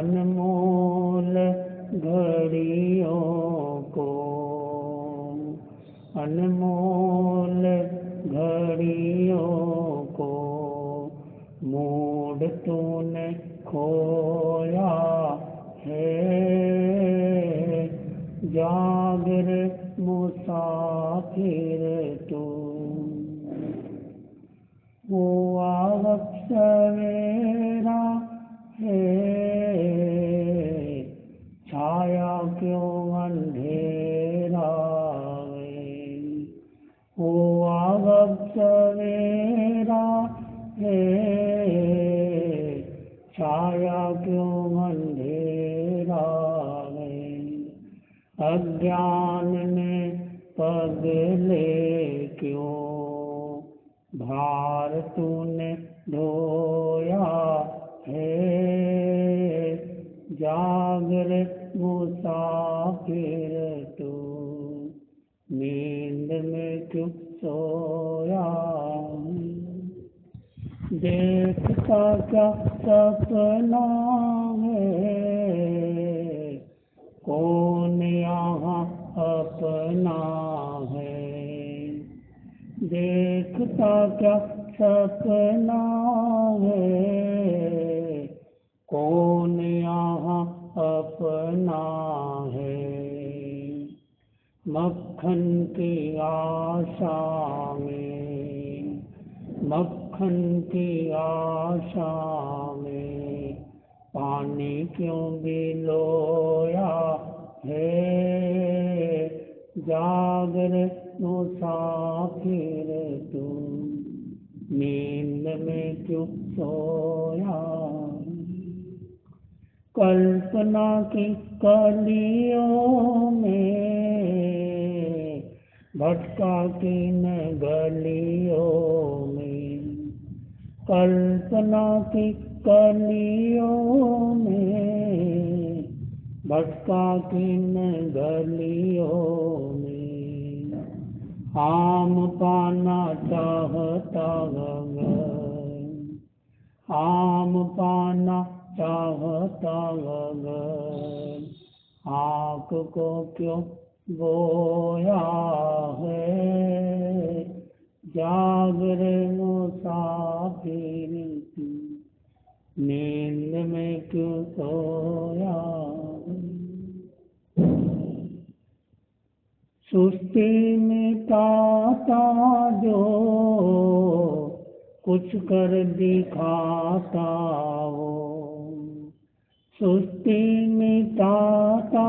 अनमोल घड़ियों को, अनमोल घड़ियों को मूड तूने खोया है। जाग रे मुसाफिर तू, हुआ वक्त सवेरा है, छाया क्यों अंधेरा है। हुआ वक्त सवेरा है, छाया क्यों अंधेरा है। अज्ञान ने पगले क्यों भार तूने ढोया है। जाग रे मुसाफिर तू, नींद में क्यों सोया। देखता क्या सपना है, कौन यहाँ अपना है। देखता क्या सपना है, कौन यहाँ अपना है। मक्खन की आशा में, मक्खन की आशा में पानी क्यों बिलोया है। जाग रे मुसाफिर तू, नींद में क्यों सोया। कल्पना की कलियों में भटका किन गलियों में। कल्पना की कलियों में भटका किन गलियों में। आम पाना चाहता गगन, आम पाना चाहता गगन, आँख को क्यों बोया है। जाग रे मुसाफिर तू, नींद में क्यों सोया। सुस्ती मिटाता जो कुछ कर दिखाता हो। सुस्ती मिटाता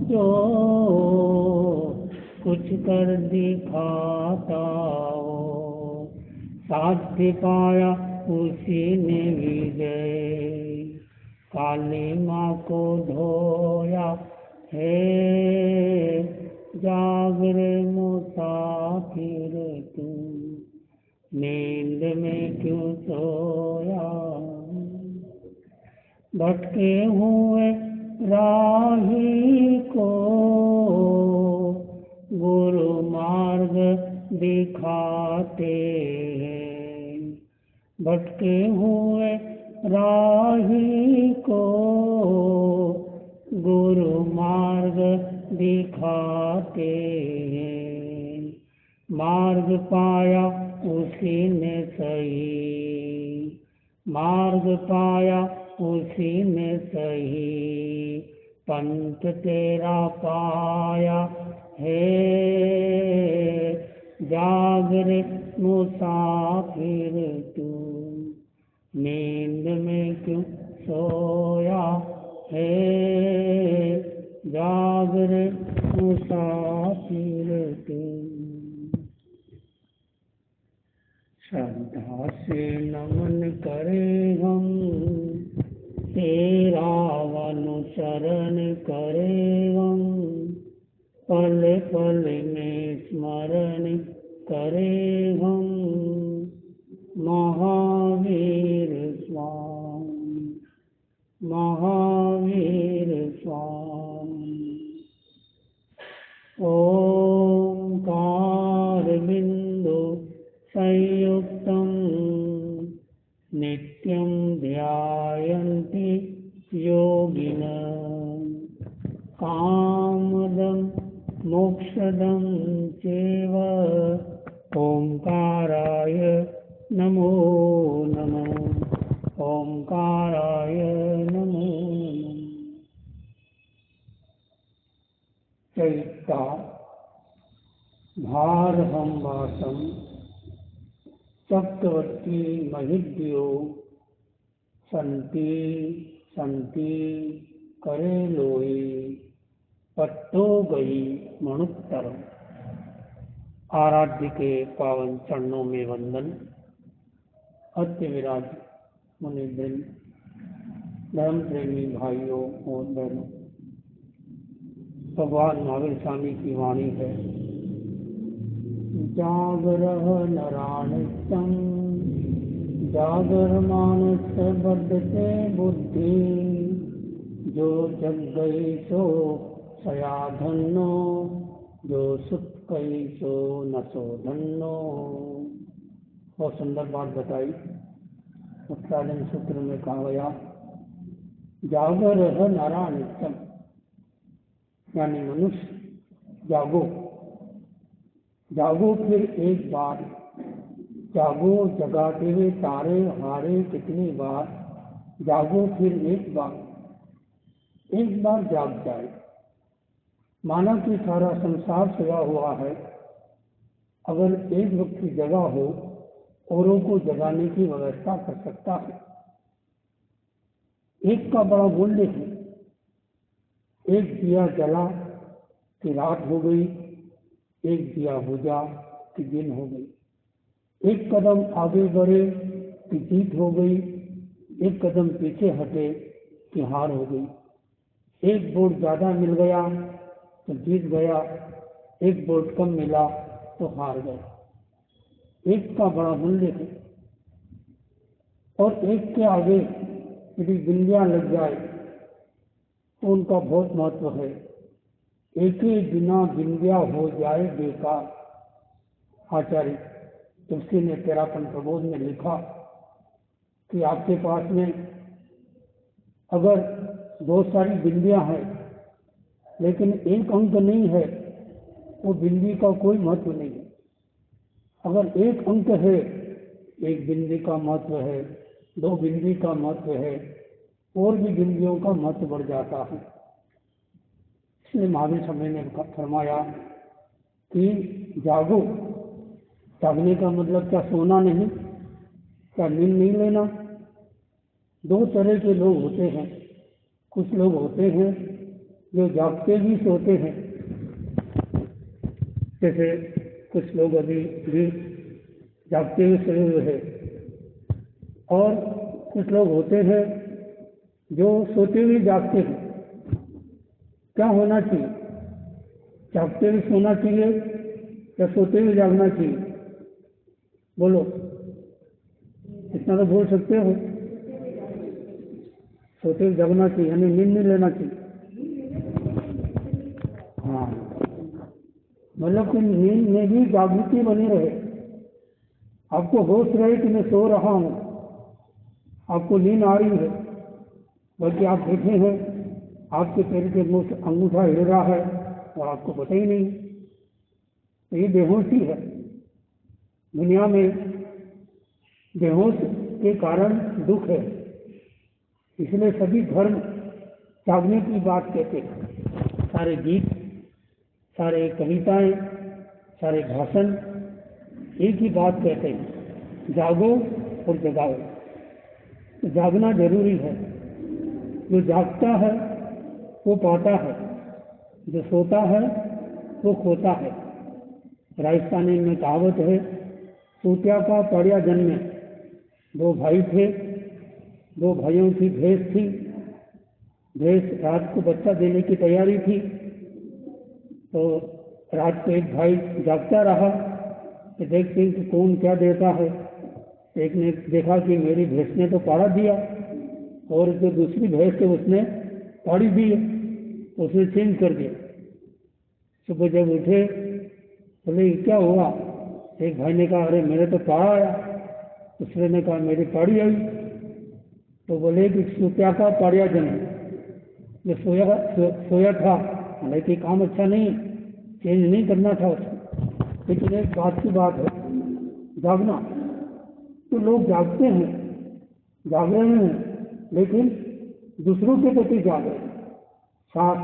जो कुछ कर दिखाता हो। साध्य पाया उसी ने विजय, काली माँ को धोया है। जाग रे मुसाफिर तू, नींद में क्यों सोया। भटके हुए राही को गुरु मार्ग दिखाते हैं। भटके हुए राही को गुरु मार्ग दिखाते हैं। मार्ग पाया उसी ने सही, मार्ग पाया उसी ने सही। पंथ तेरा पाया है। जाग रे मुसाफिर तू, नींद में क्यों सोया है। जाग रे मुसाफिर तू। श्रद्धा से नमन करे हम, तेरा अनुसरण करे हम। पल पल में स्मरण करे हम। महावीर स्वामी, महावीर स्वामी। ओंकार बिंदु संयुक्तम नित्यं ध्यायन्ति योगिनः। कामदं मोक्षदं चैव ओंकाराय नमो नमः। ओंकाराय नमो नमः। चैता भारहं वासं चक्रवर्ती महिद्यो संति संति करे लोई पट्टो गई मणुत्तर। आराध्य के पावन चरणों में वंदन। अत्य विराज मुनिवृंद, धर्म प्रेमी भाइयों और बहनों, भगवान महावीर स्वामी की वाणी है, जागरह नराणित्यं जागर मानस बद्धते बुद्धि, जो जग गई सो सया धन्नो, जो सुख गई सो न सो धन्नो। बहुत सुंदर बात बताई। उत्सालन सूत्र में कहा गया जागरह नराणित्यम, यानी मनुष्य जागो, जागो फिर एक बार, जागो जगाते हुए तारे हारे कितनी बार, जागो फिर एक बार जाग जाए। माना कि सारा संसार सोया हुआ है, अगर एक व्यक्ति जगा हो औरों को जगाने की व्यवस्था कर सकता है। एक का बड़ा मूल्य है। एक दिया जला कि रात हो गई, एक दिया बुझा कि दिन हो गई। एक कदम आगे बढ़े कि जीत हो गई, एक कदम पीछे हटे कि हार हो गई। एक वोट ज्यादा मिल गया तो जीत गया, एक वोट कम मिला तो हार गया। एक का बड़ा मूल्य है। और एक के आगे यदि बिंदियां लग जाए तो उनका बहुत महत्व है। एक ही बिना बिंदिया हो जाए बेकार। आचार्य तुलसी ने तेरापन प्रबोध में लिखा कि आपके पास में अगर बहुत सारी बिंदियां हैं लेकिन एक अंक नहीं है, वो बिंदी का कोई महत्व नहीं है। अगर एक अंक है, एक बिंदी का महत्व है, दो बिंदी का महत्व है, और भी बिंदियों का महत्व बढ़ जाता है। इसलिए महावीर स्वामी ने फरमाया कि जागो। जागने का मतलब क्या सोना नहीं, क्या नींद नहीं लेना। दो तरह के लोग होते हैं। कुछ लोग होते हैं जो जागते भी सोते हैं, जैसे कुछ लोग अभी भी जागते हुए सोए हुए हैं, और कुछ लोग होते हैं जो सोते हुए जागते हैं। क्या होना चाहिए? जागते हुए सोना चाहिए या सोते हुए जागना चाहिए? बोलो, इतना तो बोल सकते हो। सोते हुए जागना चाहिए, यानी नींद नहीं लेना चाहिए। हाँ, मतलब कि नींद में भी जागृति बनी रहे। आपको होश रहे कि मैं सो रहा हूँ, आपको नींद आ रही है, बल्कि आप बैठे हैं, आपके पैर के मुंह से अंगूठा हिल रहा है और आपको पता ही नहीं। तो ये बेहोशी है। दुनिया में बेहोश के कारण दुख है। इसलिए सभी धर्म जागने की बात कहते हैं। सारे गीत, सारे कविताएं, सारे भाषण एक ही बात कहते हैं, जागो और जगाओ। तो जागना जरूरी है। जो जागता है वो पाता है, जो सोता है वो खोता है। राजस्थानी में कहावत है, सूत्या का पड़िया जन्मे। दो भाई थे, दो भाइयों की भैंस थी। भैंस रात को बच्चा देने की तैयारी थी, तो रात को एक भाई जागता रहा कि देखते हैं कि कौन क्या देता है। एक ने देखा कि मेरी भैंस ने तो पाड़ा दिया, और जो दूसरी भैंस है उसने पाड़ी दी, उसने चेंज कर दिया। सुबह जब उठे बोले क्या हुआ? एक भाई ने कहा अरे मेरे तो पाड़ा आया। दूसरे ने कहा मेरी पाड़ी आई। तो बोले कि सूत्या का पाड़िया जन्म। जो सोया था हालांकि काम अच्छा नहीं, चेंज नहीं करना था उसको, लेकिन एक बात की बात है, जागना। तो लोग जागते हैं, जाग रहे हैं, लेकिन दूसरों के प्रति जाग रहे हैं। सास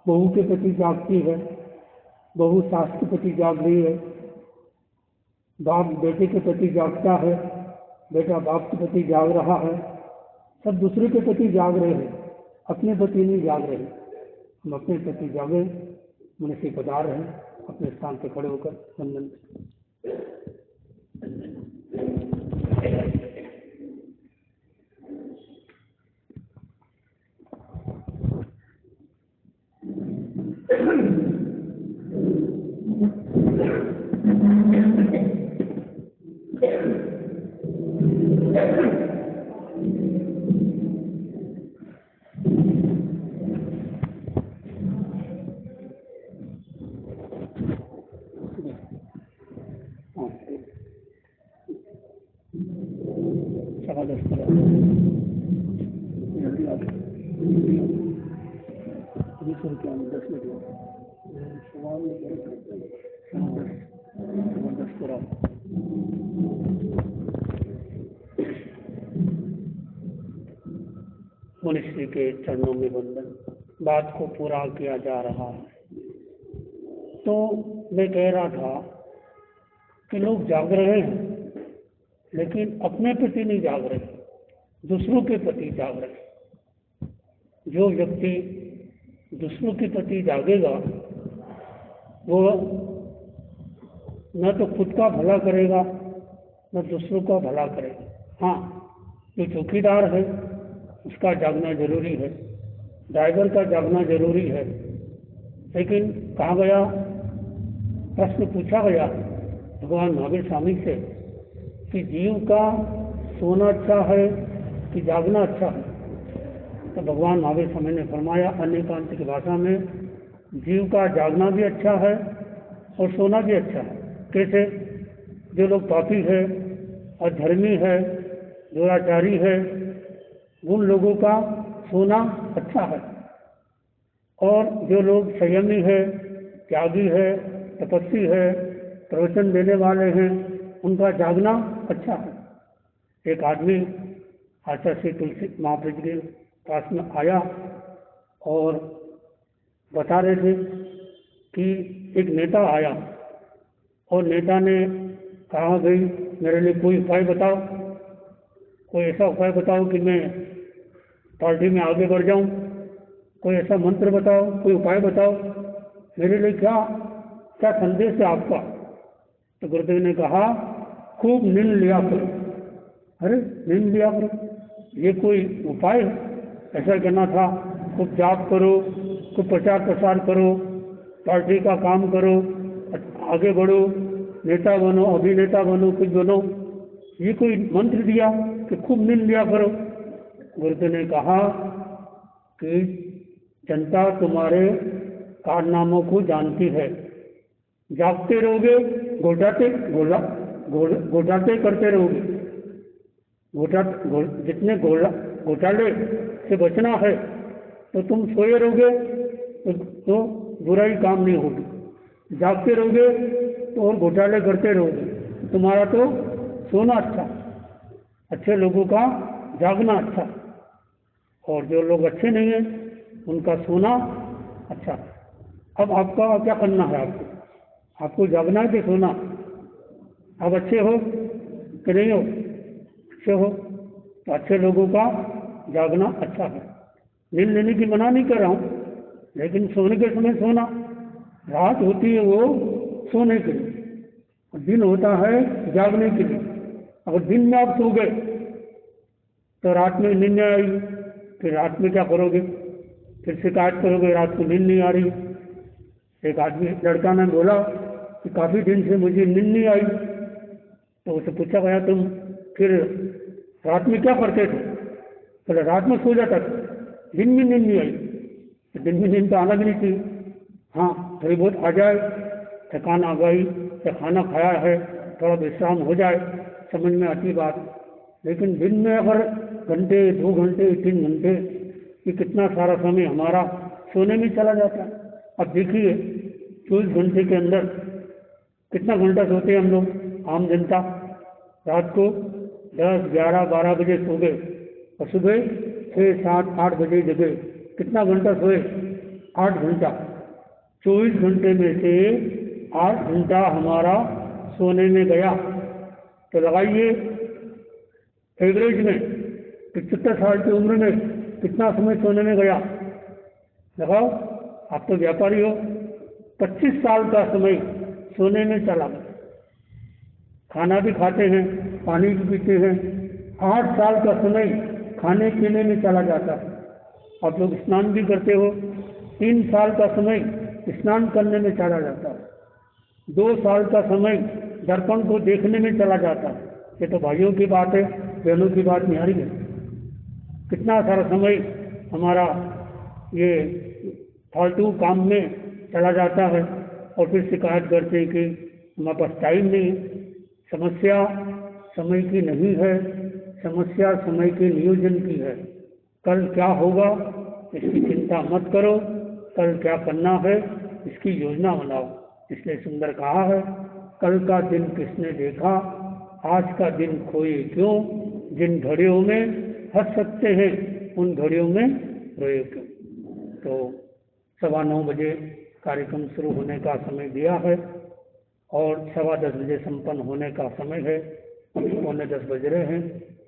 बहू के प्रति जागती है, बहू सास के प्रति जाग रही है, बाप बेटे के प्रति जागता है, बेटा बाप के प्रति जाग रहा है, सब दूसरे के प्रति जाग रहे हैं, अपने प्रति नहीं जाग रहे। हम अपने प्रति जागे, मनुष्य पधार हैं, अपने स्थान पर खड़े होकर वंदन। मनुष्य के चरणों में वंदन, बात को पूरा किया जा रहा है। तो मैं कह रहा था कि लोग जाग रहे हैं, लेकिन अपने प्रति नहीं जाग रहे, दूसरों के प्रति जाग रहे। जो व्यक्ति दूसरों के प्रति जागेगा वो न तो खुद का भला करेगा न दूसरों का भला करेगा। हाँ, जो चौकीदार है उसका जागना जरूरी है, ड्राइवर का जागना जरूरी है, लेकिन कहा गया, प्रश्न पूछा गया भगवान महावीर स्वामी से कि जीव का सोना अच्छा है कि जागना अच्छा है। तो भगवान महावीर स्वामी ने फरमाया अन्यकांत की भाषा में, जीव का जागना भी अच्छा है और सोना भी अच्छा है। कैसे? जो लोग पापी है, अधर्मी है, दुराचारी है, उन लोगों का सोना अच्छा है, और जो लोग संयमी है, त्यागी है, तपस्वी है, प्रवचन देने वाले हैं, उनका जागना अच्छा है। एक आदमी आचार्य श्री तुलसी महाप्रभु के पास में आया और बता रहे थे कि एक नेता आया और नेता ने कहा, भाई मेरे लिए कोई उपाय बताओ, कोई ऐसा उपाय बताओ कि मैं पार्टी में आगे बढ़ जाऊं, कोई ऐसा मंत्र बताओ, कोई उपाय बताओ, मेरे लिए क्या क्या संदेश है आपका। तो गुरुदेव ने कहा, खूब नींद लिया करो। अरे नींद लिया करो, ये कोई उपाय है? ऐसा करना था, खूब जाप करो, खूब प्रचार प्रसार करो, पार्टी का काम करो, आगे बढ़ो, नेता बनो, अभिनेता बनो, कुछ बनो। ये कोई मंत्र दिया कि खूब नींद लिया करो? गुरुदेव ने कहा कि जनता तुम्हारे कारनामों को जानती है, जागते रहोगे, घोटाते करते रहोगे, जितने घोटाले से बचना है तो तुम सोए रहोगे तो बुराई काम नहीं होगी, जागते रहोगे तो और घोटाले करते रहोगे। तुम्हारा तो सोना अच्छा, अच्छे लोगों का जागना अच्छा, और जो लोग अच्छे नहीं हैं उनका सोना अच्छा। अब आपका क्या करना है? आपको जागना है कि सोना? आप अच्छे हो कि नहीं हो? अच्छे हो तो अच्छे लोगों का जागना अच्छा है। नींद लेने की मना नहीं कर रहा हूँ, लेकिन सोने के समय सोना। रात होती है वो सोने के लिए, और दिन होता है जागने के लिए। अगर दिन में आप सो गए तो रात में नींद नहीं आई, फिर रात में क्या करोगे? फिर शिकायत करोगे रात को नींद नहीं आ रही। एक आदमी लड़का ने बोला कि काफ़ी दिन से मुझे नींद नहीं आई। तो उसे पूछा गया, तुम फिर रात में क्या करते थे? बोले रात में सो जाता था, दिन में नींद नहीं आई। तो दिन में नींद तो आना भी नहीं चाहिए। हाँ, थोड़ी बहुत आ जाए, थकान आ गई या खाना खाया है, थोड़ा विश्राम हो जाए, समझ में आती बात। लेकिन दिन में अगर घंटे, 2 घंटे, 3 घंटे, ये कितना सारा समय हमारा सोने में चला जाता है। अब देखिए 24 घंटे के अंदर कितना घंटा सोते हैं हम लोग, आम जनता। रात को 10, 11, 12 बजे सो गए और सुबह 6, 7, 8 बजे जगे। कितना घंटा सोए? 8 घंटा। 24 घंटे में से 8 घंटा हमारा सोने में गया। तो लगाइए एवरेज में 75 साल की उम्र में कितना समय सोने में गया, लगाओ। आप तो व्यापारी हो। 25 साल का समय सोने में चला गया। खाना भी खाते हैं, पानी भी पीते हैं। 8 साल का समय खाने पीने में चला जाता है। आप लोग स्नान भी करते हो, 3 साल का समय स्नान करने में चला जाता है। 2 साल का समय दर्पण को देखने में चला जाता है। ये तो भाइयों की बात है, बहनों की बात नहीं आ रही है। कितना सारा समय हमारा ये फालतू काम में चला जाता है और फिर शिकायत करते हैं कि हमारे पास टाइम नहीं है। समस्या समय की नहीं है, समस्या समय के नियोजन की है। कल क्या होगा इसकी चिंता मत करो, कल क्या करना है इसकी योजना बनाओ। इसलिए सुंदर कहा है, कल का दिन किसने देखा, आज का दिन खोए क्यों। जिन घड़ियों में हंस सकते हैं उन घड़ियों में रोए क्यों। तो 9:15 बजे कार्यक्रम शुरू होने का समय दिया है और 10:15 बजे संपन्न होने का समय है। अब 9:45 बज रहे हैं।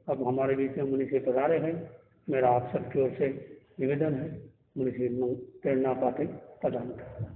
अब हमारे बीच में मुनि से पधारे हैं। मेरा आप सबकी ओर से निवेदन है, मुनि से प्रेरणा पाते प्रदान करें।